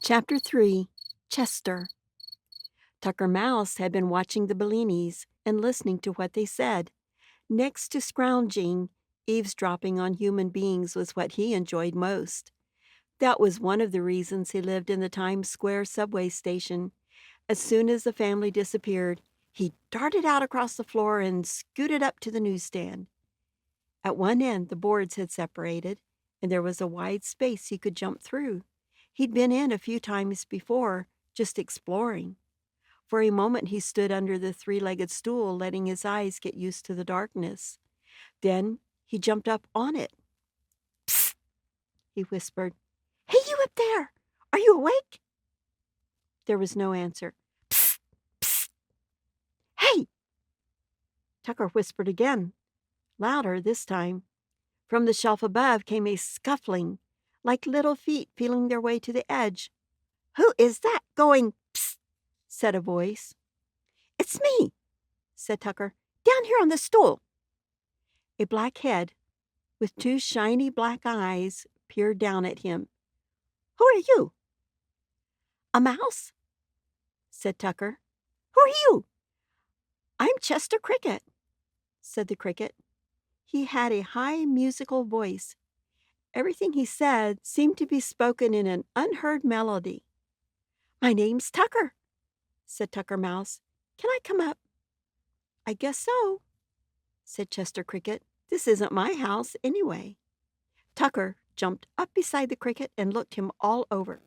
Chapter 3 Chester. Tucker Mouse had been watching the Bellinis and listening to what they said. Next to scrounging, eavesdropping on human beings was what he enjoyed most. That was one of the reasons he lived in the Times Square subway station. As soon as the family disappeared, he darted out across the floor and scooted up to the newsstand. At one end, the boards had separated, and there was a wide space he could jump through. He'd been in a few times before, just exploring. For a moment he stood under the three-legged stool, letting his eyes get used to the darkness. Then he jumped up on it. "Psst," he whispered. "Hey, you up there! Are you awake?" There was no answer. "Psst, psst." "Hey!" Tucker whispered again, louder this time. From the shelf above came a scuffling, like little feet feeling their way to the edge. "Who is that going, psst?" said a voice. "It's me," said Tucker, "down here on the stool." A black head, with two shiny black eyes, peered down at him. "Who are you?" "A mouse," said Tucker. "Who are you?" "I'm Chester Cricket," said the cricket. He had a high musical voice. Everything he said seemed to be spoken in an unheard melody. "My name's Tucker," said Tucker Mouse. "Can I come up?" "I guess so," said Chester Cricket. "This isn't my house, anyway." Tucker jumped up beside the cricket and looked him all over.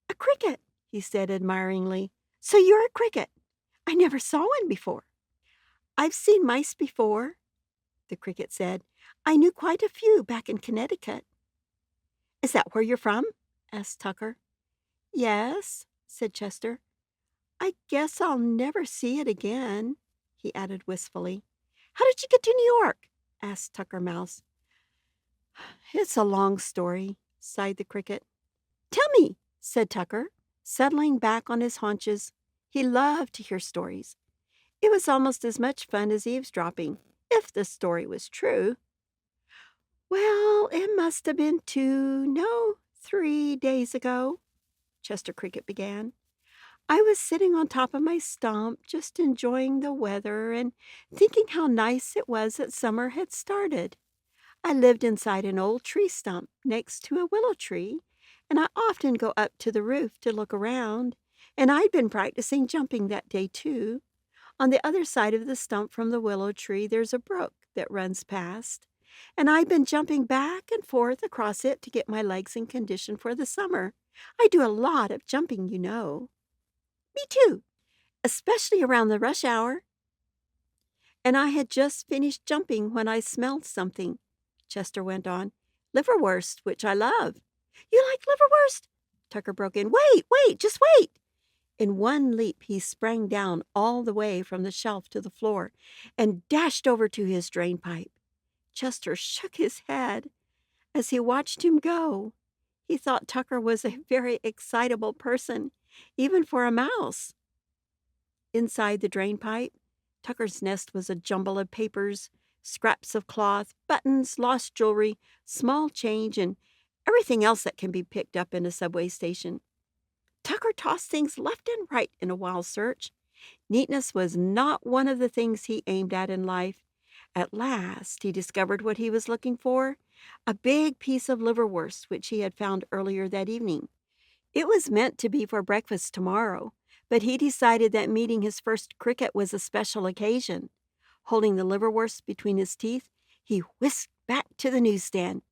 "A cricket," he said admiringly. "So you're a cricket. I never saw one before." "I've seen mice before," the cricket said. "I knew quite a few back in Connecticut." "Is that where you're from?" asked Tucker. "Yes," said Chester. "I guess I'll never see it again," he added wistfully. "How did you get to New York?" asked Tucker Mouse. "It's a long story," sighed the cricket. "Tell me," said Tucker, settling back on his haunches. He loved to hear stories. It was almost as much fun as eavesdropping, if the story was true. "Well, it must have been 3 days ago," Chester Cricket began. "I was sitting on top of my stump, just enjoying the weather and thinking how nice it was that summer had started. I lived inside an old tree stump next to a willow tree, and I often go up to the roof to look around, and I'd been practicing jumping that day, too. On the other side of the stump from the willow tree, there's a brook that runs past, and I'd been jumping back and forth across it to get my legs in condition for the summer. I do a lot of jumping, you know." "Me too, especially around the rush hour." "And I had just finished jumping when I smelled something," Chester went on. "Liverwurst, which I love." "You like liverwurst?" Tucker broke in. Wait, just wait." In one leap he sprang down all the way from the shelf to the floor and dashed over to his drain pipe. Chester shook his head as he watched him go. He thought Tucker was a very excitable person, even for a mouse. Inside the drain pipe, Tucker's nest was a jumble of papers, scraps of cloth, buttons, lost jewelry, small change, and everything else that can be picked up in a subway station. Tucker tossed things left and right in a wild search. Neatness was not one of the things he aimed at in life. At last he discovered what he was looking for, a big piece of liverwurst which he had found earlier that evening. It was meant to be for breakfast tomorrow, but he decided that meeting his first cricket was a special occasion. Holding the liverwurst between his teeth, he whisked back to the newsstand.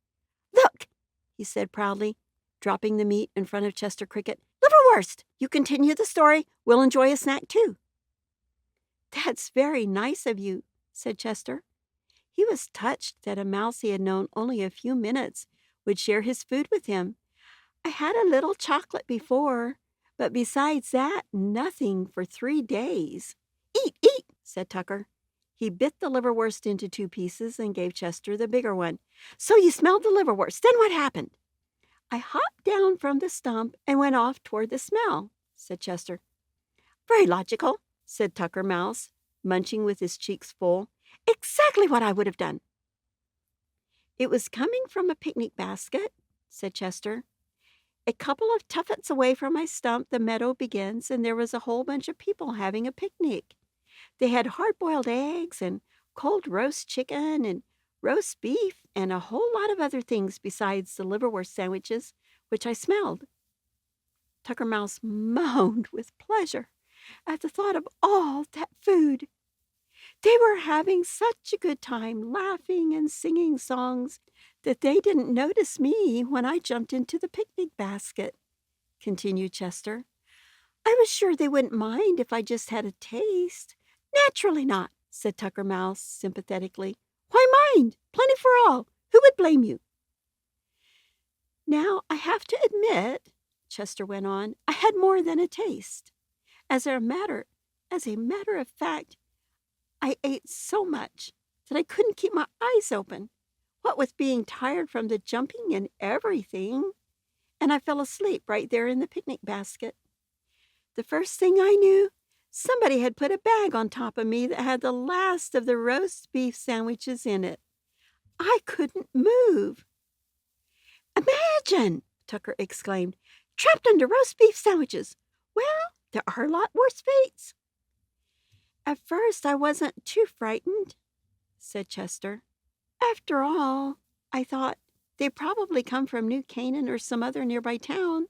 "Look," he said proudly, dropping the meat in front of Chester Cricket. "Liverwurst! You continue the story. We'll enjoy a snack, too." "That's very nice of you," said Chester. He was touched that a mouse he had known only a few minutes would share his food with him. "I had a little chocolate before, but besides that, nothing for 3 days." Eat," said Tucker. He bit the liverwurst into 2 pieces and gave Chester the bigger one. "So you smelled the liverwurst. Then what happened?" "I hopped down from the stump and went off toward the smell," said Chester. "Very logical," said Tucker Mouse, munching with his cheeks full. "Exactly what I would have done." "It was coming from a picnic basket," said Chester. A couple of tuffets away from my stump, the meadow begins, and there was a whole bunch of people having a picnic. They had hard-boiled eggs and cold roast chicken and roast beef and a whole lot of other things besides the liverwurst sandwiches, which I smelled. Tucker Mouse moaned with pleasure at the thought of all that food. They were having such a good time laughing and singing songs that they didn't notice me when I jumped into the picnic basket, continued Chester. I was sure they wouldn't mind if I just had a taste. Naturally not, said Tucker Mouse sympathetically. Why mind? Plenty for all. Who would blame you? Now, I have to admit, Chester went on, I had more than a taste. As a matter of fact, I ate so much that I couldn't keep my eyes open, what with being tired from the jumping and everything, and I fell asleep right there in the picnic basket. The first thing I knew, somebody had put a bag on top of me that had the last of the roast beef sandwiches in it. I couldn't move. Imagine, Tucker exclaimed, trapped under roast beef sandwiches. Well, there are a lot worse fates. At first I wasn't too frightened, said Chester. After all, I thought, they probably come from New Canaan or some other nearby town.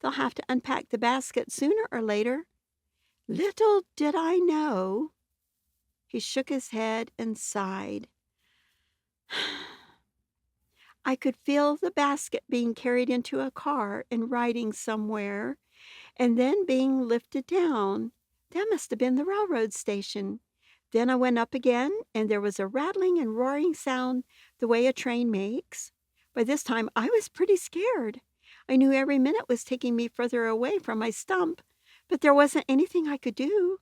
They'll have to unpack the basket sooner or later. Little did I know. He shook his head and sighed. I could feel the basket being carried into a car and riding somewhere, and then being lifted down. That must have been the railroad station. Then I went up again, and there was a rattling and roaring sound the way a train makes. By this time, I was pretty scared. I knew every minute was taking me further away from my stump, but there wasn't anything I could do.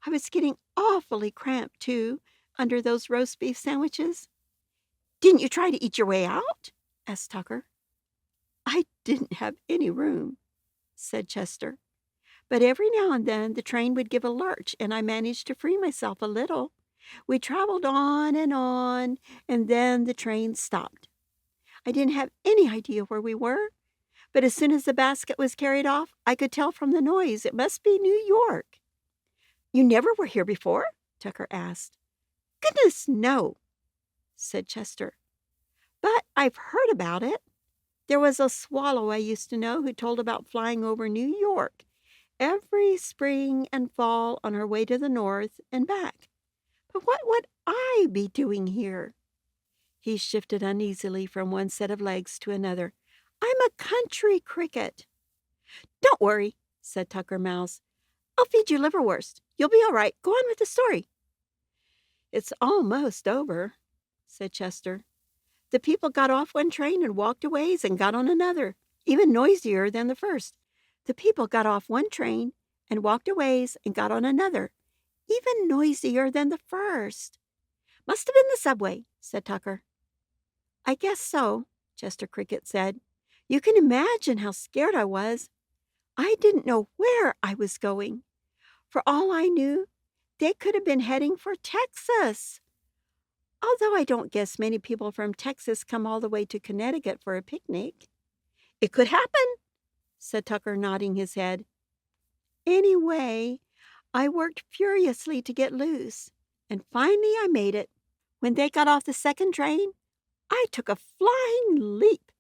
I was getting awfully cramped, too, under those roast beef sandwiches. Didn't you try to eat your way out? Asked Tucker. I didn't have any room, said Chester. But every now and then the train would give a lurch, and I managed to free myself a little. We traveled on, and then the train stopped. I didn't have any idea where we were, but as soon as the basket was carried off, I could tell from the noise it must be New York. You never were here before? Tucker asked. Goodness, no, said Chester. But I've heard about it. There was a swallow I used to know who told about flying over New York every spring and fall on her way to the north and back. But what would I be doing here? He shifted uneasily from one set of legs to another. I'm a country cricket. Don't worry, said Tucker Mouse. I'll feed you liverwurst. You'll be all right. Go on with the story. It's almost over, said Chester. The people got off one train and walked a ways and got on another, even noisier than the first. The people got off one train and walked a ways and got on another, even noisier than the first. Must have been the subway, said Tucker. I guess so, Chester Cricket said. You can imagine how scared I was. I didn't know where I was going. For all I knew, they could have been heading for Texas. Although I don't guess many people from Texas come all the way to Connecticut for a picnic. It could happen, said Tucker, nodding his head. Anyway, I worked furiously to get loose, and finally I made it. When they got off the second train, I took a flying leap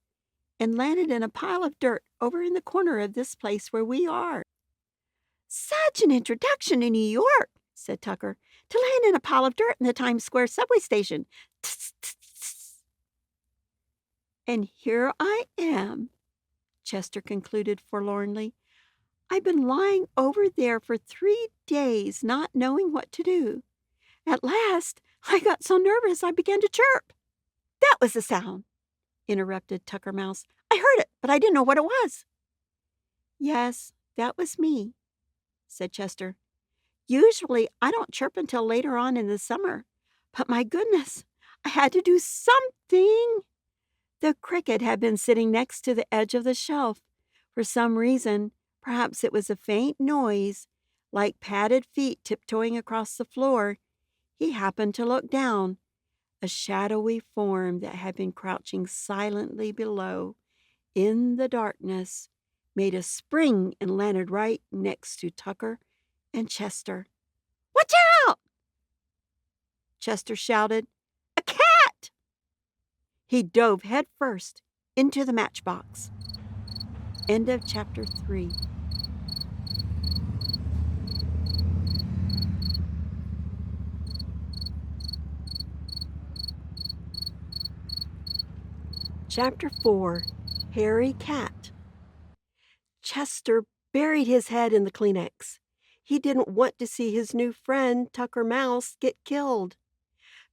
and landed in a pile of dirt over in the corner of this place where we are. Such an introduction to New York, said Tucker, to land in a pile of dirt in the Times Square subway station. Tss, tss, tss. And here I am, Chester concluded forlornly. I've been lying over there for 3 days, not knowing what to do. At last, I got so nervous I began to chirp. That was the sound, interrupted Tucker Mouse. I heard it, but I didn't know what it was. Yes, that was me, said Chester. Usually I don't chirp until later on in the summer, but my goodness, I had to do something. The cricket had been sitting next to the edge of the shelf. For some reason, perhaps it was a faint noise, like padded feet tiptoeing across the floor. He happened to look down. A shadowy form that had been crouching silently below, in the darkness, made a spring and landed right next to Tucker and Chester. "Watch out!" Chester shouted. "A cat!" He dove headfirst into the matchbox. End of chapter 3. Chapter 4. Hairy Cat. Chester buried his head in the Kleenex. He didn't want to see his new friend, Tucker Mouse, get killed.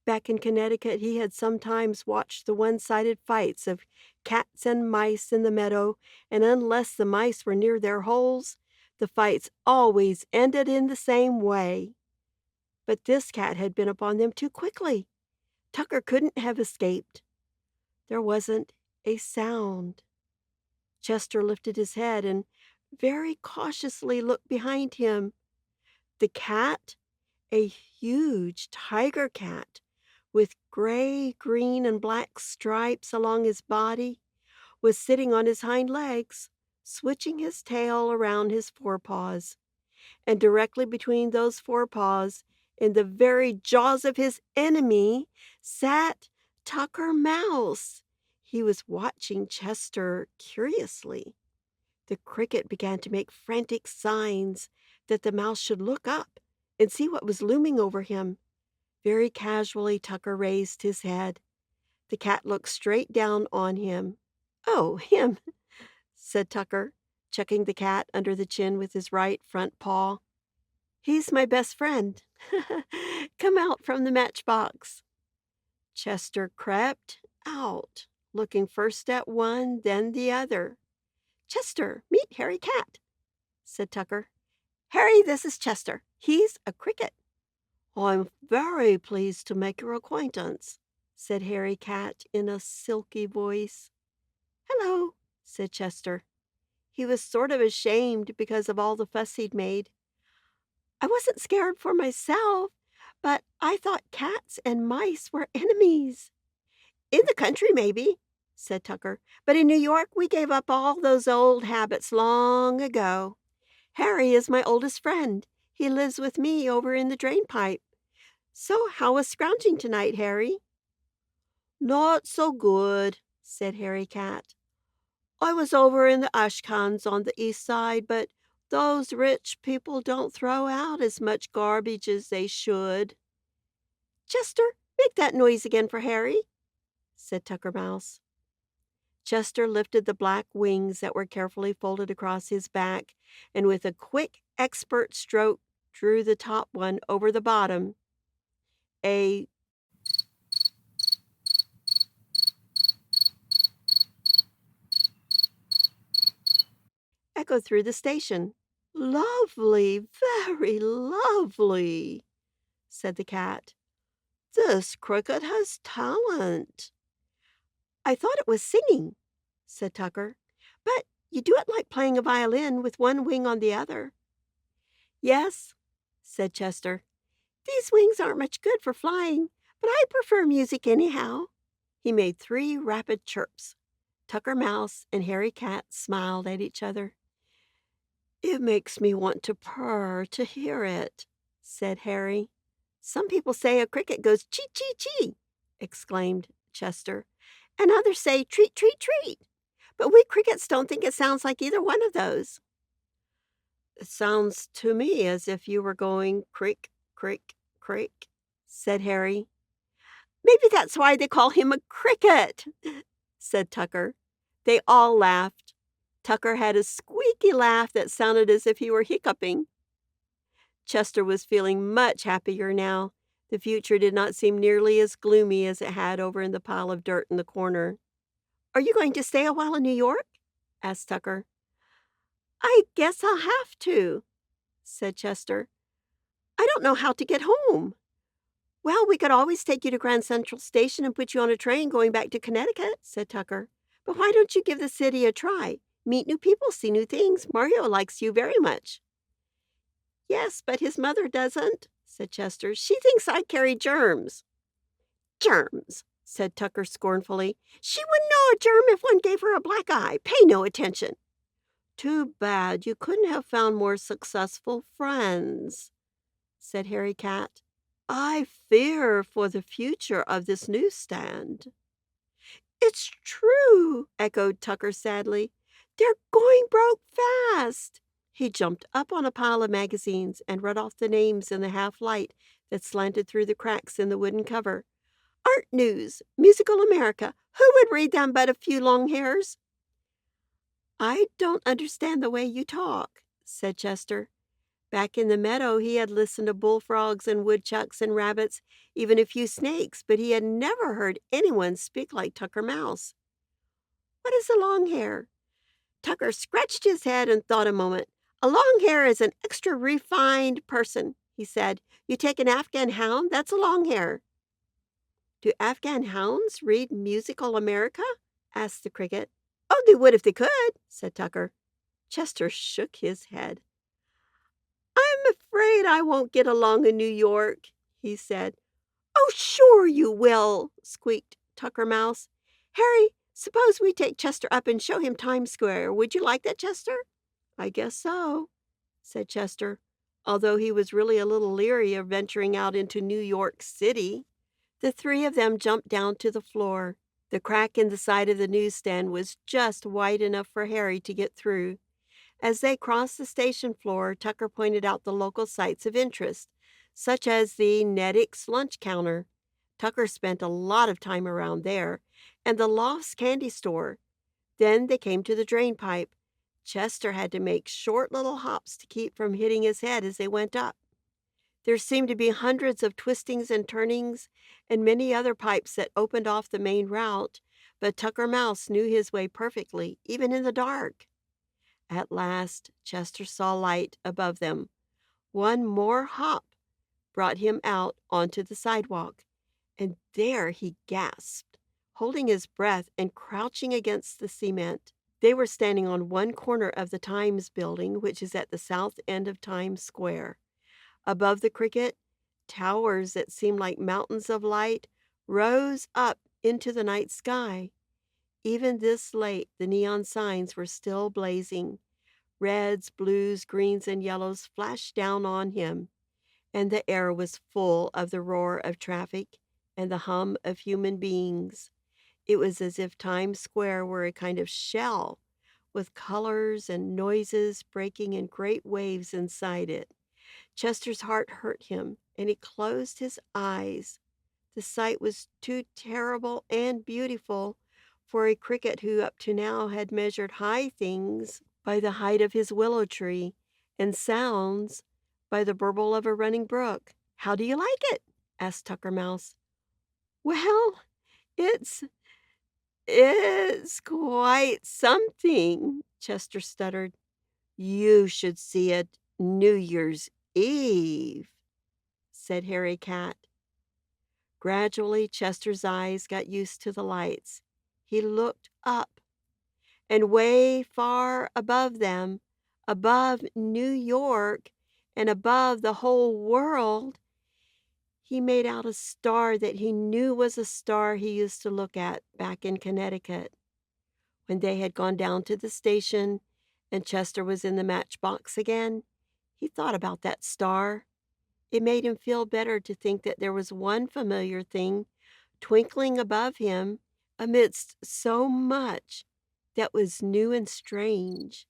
Back in Connecticut, he had sometimes watched the one-sided fights of cats and mice in the meadow, and unless the mice were near their holes, the fights always ended in the same way. But this cat had been upon them too quickly. Tucker couldn't have escaped. There wasn't a sound. Chester lifted his head and very cautiously looked behind him. The cat, a huge tiger cat with gray, green, and black stripes along his body, was sitting on his hind legs, switching his tail around his forepaws. And directly between those forepaws, in the very jaws of his enemy, sat Tucker Mouse. He was watching Chester curiously. The cricket began to make frantic signs that the mouse should look up and see what was looming over him. Very casually, Tucker raised his head. The cat looked straight down on him. "Oh, him," said Tucker, chucking the cat under the chin with his right front paw. "He's my best friend. Come out from the matchbox." Chester crept out, looking first at one, then the other. "Chester, meet Hairy Cat," said Tucker. "Harry, this is Chester. He's a cricket." "I'm very pleased to make your acquaintance," said Hairy Cat in a silky voice. "Hello," said Chester. He was sort of ashamed because of all the fuss he'd made. "I wasn't scared for myself, but I thought cats and mice were enemies." "In the country, maybe," said Tucker, "but in New York we gave up all those old habits long ago. Harry is my oldest friend. He lives with me over in the drain pipe. So how was scrounging tonight, Harry?" "Not so good," said Harry Cat. "I was over in the Ashcans on the east side, but those rich people don't throw out as much garbage as they should." "Chester, make that noise again for Harry," said Tucker Mouse. Chester lifted the black wings that were carefully folded across his back, and with a quick, expert stroke drew the top one over the bottom. A echoed through the station. "Lovely, very lovely," said the cat. "This cricket has talent." "I thought it was singing," said Tucker. "But you do it like playing a violin with one wing on the other." "Yes," said Chester. "These wings aren't much good for flying, but I prefer music anyhow." He made 3 rapid chirps. Tucker Mouse and Hairy Cat smiled at each other. "It makes me want to purr to hear it," said Harry. "Some people say a cricket goes chee chee chee," exclaimed Chester, "and others say treat treat treat. But we crickets don't think it sounds like either one of those." "It sounds to me as if you were going crick, crick, crick," said Harry. "Maybe that's why they call him a cricket," said Tucker. They all laughed. Tucker had a squeaky laugh that sounded as if he were hiccuping. Chester was feeling much happier now. The future did not seem nearly as gloomy as it had over in the pile of dirt in the corner. "Are you going to stay a while in New York?" asked Tucker. "I guess I'll have to," said Chester. "I don't know how to get home." "Well, we could always take you to Grand Central Station and put you on a train going back to Connecticut," said Tucker. "But why don't you give the city a try? Meet new people, see new things. Mario likes you very much." "Yes, but his mother doesn't," said Chester. "She thinks I carry germs." "Germs," said Tucker scornfully. "She wouldn't know a germ if one gave her a black eye. Pay no attention." Too bad you couldn't have found more successful friends, said Harry Cat. I fear for the future of this newsstand. It's true, echoed Tucker sadly. They're going broke fast. He jumped up on a pile of magazines and read off the names in the half light that slanted through the cracks in the wooden cover. Art news, musical America. Who would read them but a few long hairs? I don't understand the way you talk, said Chester. Back in the meadow, he had listened to bullfrogs and woodchucks and rabbits, even a few snakes, but he had never heard anyone speak like Tucker Mouse. What is a long hair? Tucker scratched his head and thought a moment. A long hair is an extra refined person, he said. You take an Afghan hound, that's a long hair. Do Afghan hounds read musical America? Asked the cricket. Oh, they would if they could, said Tucker. Chester shook his head. I'm afraid I won't get along in New York, he said. Oh, sure you will, squeaked Tucker Mouse. Harry, suppose we take Chester up and show him Times Square. Would you like that, Chester? I guess so, said Chester, although he was really a little leery of venturing out into New York City. The three of them jumped down to the floor. The crack in the side of the newsstand was just wide enough for Harry to get through. As they crossed the station floor, Tucker pointed out the local sites of interest, such as the Nettix lunch counter. Tucker spent a lot of time around there, and the Lofts candy store. Then they came to the drain pipe. Chester had to make short little hops to keep from hitting his head as they went up. There seemed to be hundreds of twistings and turnings and many other pipes that opened off the main route, but Tucker Mouse knew his way perfectly, even in the dark. At last, Chester saw light above them. One more hop brought him out onto the sidewalk, and there he gasped, holding his breath and crouching against the cement. They were standing on one corner of the Times building, which is at the south end of Times Square. Above the cricket, towers that seemed like mountains of light rose up into the night sky. Even this late, the neon signs were still blazing. Reds, blues, greens, and yellows flashed down on him, and the air was full of the roar of traffic and the hum of human beings. It was as if Times Square were a kind of shell, with colors and noises breaking in great waves inside it. Chester's heart hurt him, and he closed his eyes. The sight was too terrible and beautiful for a cricket who up to now had measured high things by the height of his willow tree and sounds by the burble of a running brook. How do you like it? Asked Tucker Mouse. Well, it's quite something, Chester stuttered. You should see it New Year's Eve, said Harry Cat. Gradually, Chester's eyes got used to the lights. He looked up, and way far above them, above New York, and above the whole world, he made out a star that he knew was a star he used to look at back in Connecticut. When they had gone down to the station and Chester was in the matchbox again, he thought about that star. It made him feel better to think that there was one familiar thing twinkling above him amidst so much that was new and strange.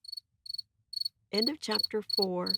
End of chapter 4.